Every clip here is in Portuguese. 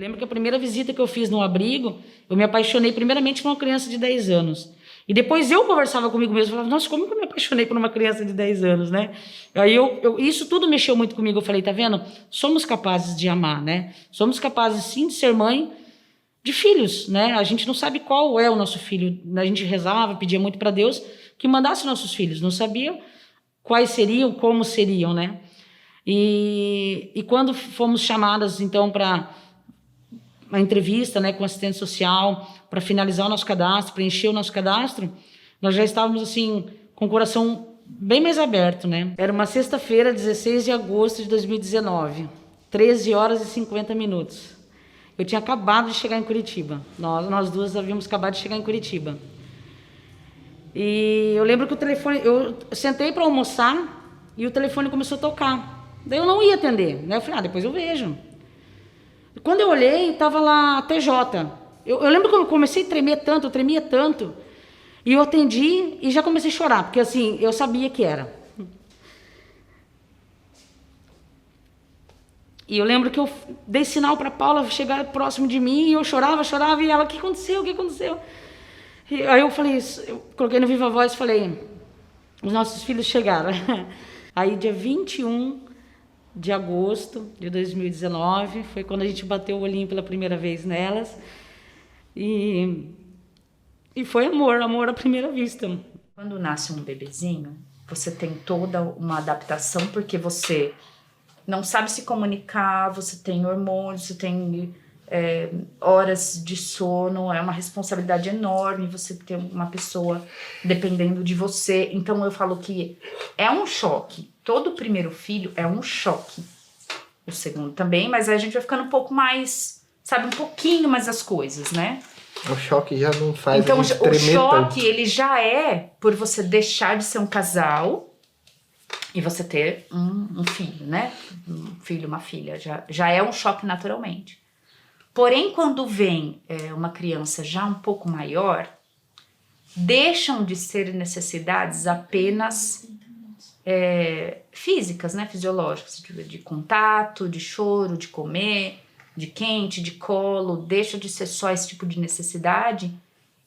Lembro que a primeira visita que eu fiz no abrigo, eu me apaixonei primeiramente por uma criança de 10 anos. E depois eu conversava comigo mesmo, falava, nossa, como que eu me apaixonei por uma criança de 10 anos, né? Aí isso tudo mexeu muito comigo, eu falei, tá vendo? Somos capazes de amar, né? Somos capazes, sim, de ser mãe de filhos, né? A gente não sabe qual é o nosso filho, a gente rezava, pedia muito para Deus que mandasse nossos filhos, não sabia quais seriam, como seriam, né? E quando fomos chamadas, então, para uma entrevista, né, com assistente social, para finalizar o nosso cadastro, preencher o nosso cadastro, nós já estávamos, assim, com o coração bem mais aberto, né? Era uma sexta-feira, 16 de agosto de 2019, 13 horas e 50 minutos. Eu tinha acabado de chegar em Curitiba. Nós duas havíamos acabado de chegar em Curitiba. E eu lembro que o telefone... Eu sentei para almoçar e o telefone começou a tocar. Daí eu não ia atender, né? Eu falei, depois eu vejo. Quando eu olhei, estava lá a TJ. Eu lembro que eu comecei a tremer tanto, eu tremia tanto. E eu atendi e já comecei a chorar, porque assim, eu sabia que era. E eu lembro que eu dei sinal para Paula chegar próximo de mim e eu chorava, e ela, o que aconteceu? E aí eu falei, eu coloquei no Viva Voz e falei, os nossos filhos chegaram. Aí dia 21 de agosto de 2019, foi quando a gente bateu o olhinho pela primeira vez nelas. E foi amor à primeira vista. Quando nasce um bebezinho, você tem toda uma adaptação, porque você não sabe se comunicar, você tem hormônios, você tem horas de sono, é uma responsabilidade enorme você ter uma pessoa dependendo de você. Então eu falo que é um choque. Todo primeiro filho é um choque. O segundo também, mas aí a gente vai ficando um pouco mais, sabe, um pouquinho mais as coisas, né? O choque já não faz então, a gente tremer tanto. O choque, ele já é por você deixar de ser um casal e você ter um filho, né? Um filho, uma filha. Já é um choque naturalmente. Porém, quando vem uma criança já um pouco maior, deixam de ser necessidades apenas físicas, né? Fisiológicas, de contato, de choro, de comer, de quente, de colo. Deixa de ser só esse tipo de necessidade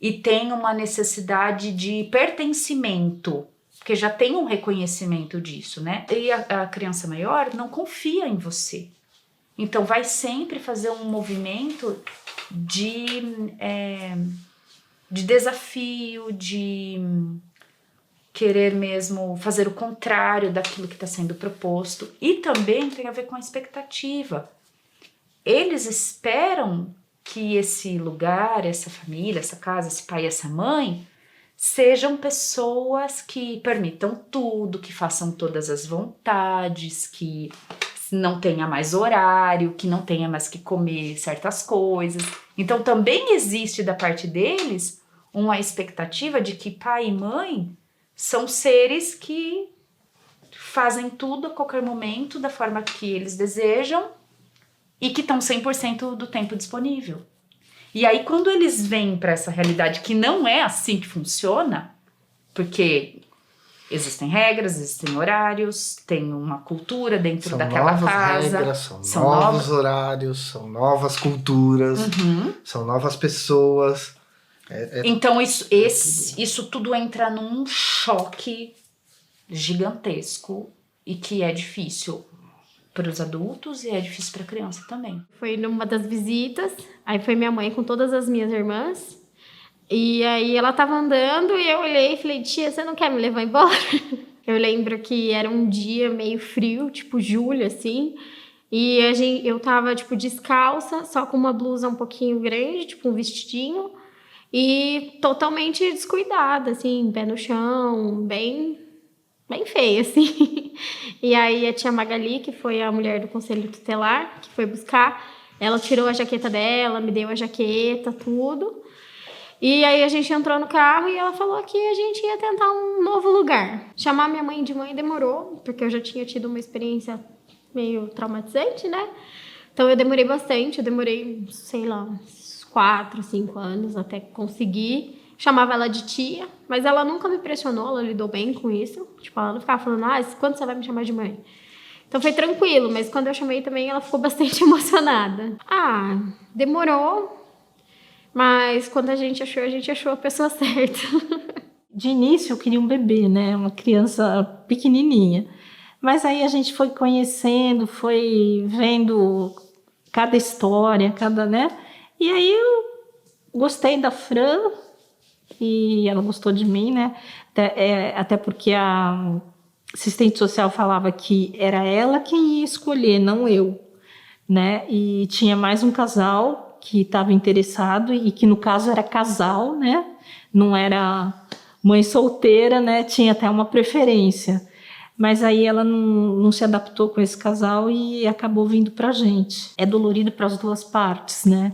e tem uma necessidade de pertencimento, porque já tem um reconhecimento disso, né? E a criança maior não confia em você. Então vai sempre fazer um movimento de desafio, de querer mesmo fazer o contrário daquilo que está sendo proposto. E também tem a ver com a expectativa. Eles esperam que esse lugar, essa família, essa casa, esse pai e essa mãe sejam pessoas que permitam tudo, que façam todas as vontades, que não tenha mais horário, que não tenha mais que comer certas coisas. Então também existe da parte deles uma expectativa de que pai e mãe são seres que fazem tudo a qualquer momento, da forma que eles desejam e que estão 100% do tempo disponível. E aí quando eles vêm para essa realidade que não é assim que funciona, porque existem regras, existem horários, tem uma cultura dentro daquela casa. Regras, são novos horários, são novas culturas, são novas pessoas. Então isso tudo entra num choque gigantesco e que é difícil para os adultos e é difícil para a criança também. Foi numa das visitas, aí foi minha mãe com todas as minhas irmãs. E aí ela tava andando e eu olhei e falei, tia, você não quer me levar embora? Eu lembro que era um dia meio frio, tipo julho, assim. E eu tava, tipo, descalça, só com uma blusa um pouquinho grande, tipo um vestidinho. E totalmente descuidada, assim, pé no chão, bem feia, assim. E aí a tia Magali, que foi a mulher do conselho tutelar, que foi buscar, ela tirou a jaqueta dela, me deu a jaqueta, tudo. E aí a gente entrou no carro e ela falou que a gente ia tentar um novo lugar. Chamar minha mãe de mãe demorou, porque eu já tinha tido uma experiência meio traumatizante, né? Então eu demorei bastante, sei lá, uns 4, 5 anos até conseguir. Chamava ela de tia, mas ela nunca me pressionou, ela lidou bem com isso. Tipo, ela não ficava falando, quando você vai me chamar de mãe? Então foi tranquilo, mas quando eu chamei também ela ficou bastante emocionada. Ah, demorou, mas quando a gente achou a pessoa certa. De início eu queria um bebê, né? Uma criança pequenininha. Mas aí a gente foi conhecendo, foi vendo cada história, né? E aí eu gostei da Fran e ela gostou de mim, né? Até porque a assistente social falava que era ela quem ia escolher, não eu, né? E tinha mais um casal que estava interessado e que no caso era casal, né? Não era mãe solteira, né? Tinha até uma preferência. Mas aí ela não se adaptou com esse casal e acabou vindo pra gente. É dolorido para as duas partes, né?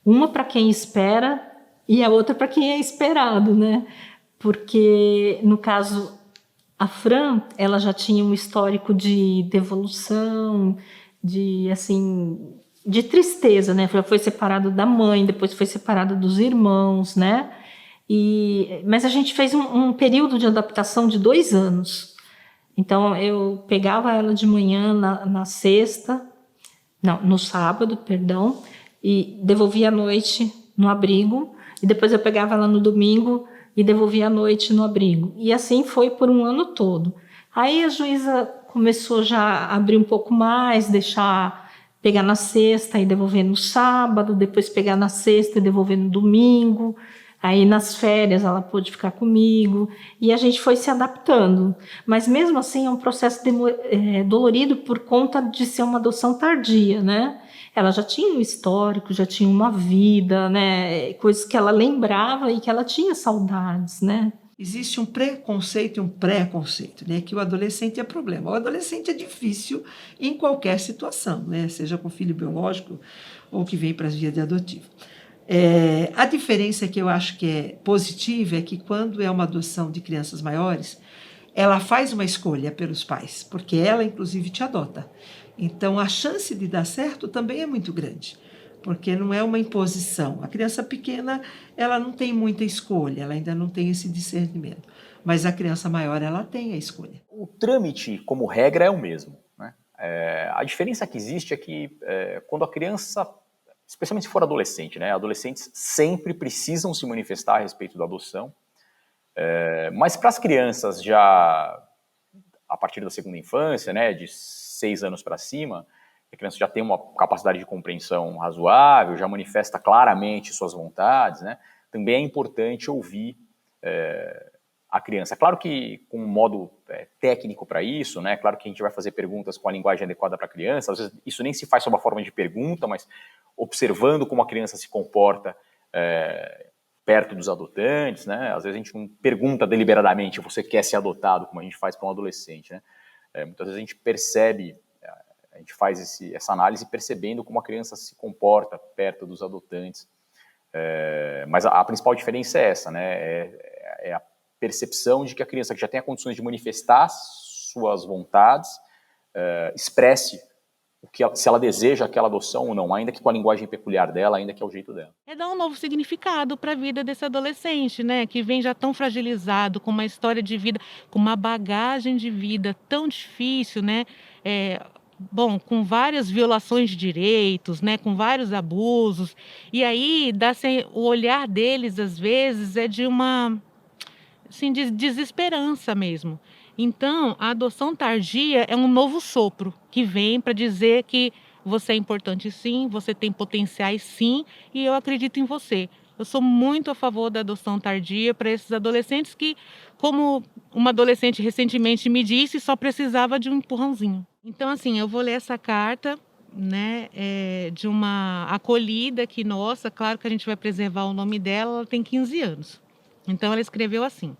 Uma para quem espera e a outra para quem é esperado, né? Porque, no caso, a Fran, ela já tinha um histórico de devolução, de tristeza, né? Ela foi separada da mãe, depois foi separada dos irmãos, né? Mas a gente fez um período de adaptação de 2 anos. Então, eu pegava ela de manhã no sábado, perdão, e devolvia à noite no abrigo, e depois eu pegava ela no domingo e devolvia à noite no abrigo. E assim foi por um ano todo. Aí a juíza começou já a abrir um pouco mais, pegar na sexta e devolver no sábado, depois pegar na sexta e devolver no domingo. Aí nas férias ela pôde ficar comigo e a gente foi se adaptando. Mas mesmo assim é um processo dolorido por conta de ser uma adoção tardia, né? Ela já tinha um histórico, já tinha uma vida, né? Coisas que ela lembrava e que ela tinha saudades, né? Existe um preconceito e um pré-conceito, né? Que o adolescente é problema. O adolescente é difícil em qualquer situação, né? Seja com filho biológico ou que vem para as vias de adotivo. A diferença que eu acho que é positiva é que quando é uma adoção de crianças maiores, ela faz uma escolha pelos pais, porque ela, inclusive, te adota. Então, a chance de dar certo também é muito grande, porque não é uma imposição. A criança pequena, ela não tem muita escolha, ela ainda não tem esse discernimento. Mas a criança maior, ela tem a escolha. O trâmite, como regra, é o mesmo, né? A diferença que existe é que quando a criança, especialmente se for adolescente, né? Adolescentes sempre precisam se manifestar a respeito da adoção, mas para as crianças já a partir da segunda infância, né, de 6 anos para cima, a criança já tem uma capacidade de compreensão razoável, já manifesta claramente suas vontades, né? Também é importante ouvir a criança. Claro que com um modo técnico para isso, né? Claro que a gente vai fazer perguntas com a linguagem adequada para a criança, às vezes isso nem se faz sob a forma de pergunta, mas observando como a criança se comporta perto dos adotantes, né? Às vezes a gente não pergunta deliberadamente, você quer ser adotado, como a gente faz para um adolescente, né? Muitas vezes a gente percebe, a gente faz essa análise percebendo como a criança se comporta perto dos adotantes. Mas a principal diferença é essa, né? É a percepção de que a criança que já tem as condições de manifestar suas vontades, expresse se ela deseja aquela adoção ou não, ainda que com a linguagem peculiar dela, ainda que é o jeito dela. É dar um novo significado para a vida desse adolescente, né? Que vem já tão fragilizado, com uma história de vida, com uma bagagem de vida tão difícil, né? Com várias violações de direitos, né? Com vários abusos. E aí, o olhar deles, às vezes, é de uma de desesperança mesmo. Então, a adoção tardia é um novo sopro que vem para dizer que você é importante sim, você tem potenciais sim, e eu acredito em você. Eu sou muito a favor da adoção tardia para esses adolescentes que, como uma adolescente recentemente me disse, só precisava de um empurrãozinho. Então, assim, eu vou ler essa carta, né, de uma acolhida que, nossa, claro que a gente vai preservar o nome dela, ela tem 15 anos. Então, ela escreveu assim: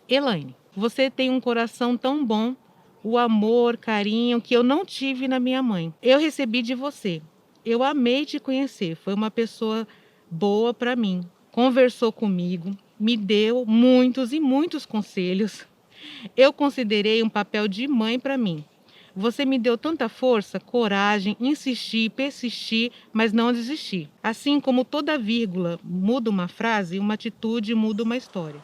Elaine, você tem um coração tão bom, o amor, carinho que eu não tive na minha mãe. Eu recebi de você. Eu amei te conhecer. Foi uma pessoa boa para mim. Conversou comigo, me deu muitos e muitos conselhos. Eu considerei um papel de mãe para mim. Você me deu tanta força, coragem, insistir, persistir, mas não desistir. Assim como toda vírgula muda uma frase, uma atitude muda uma história.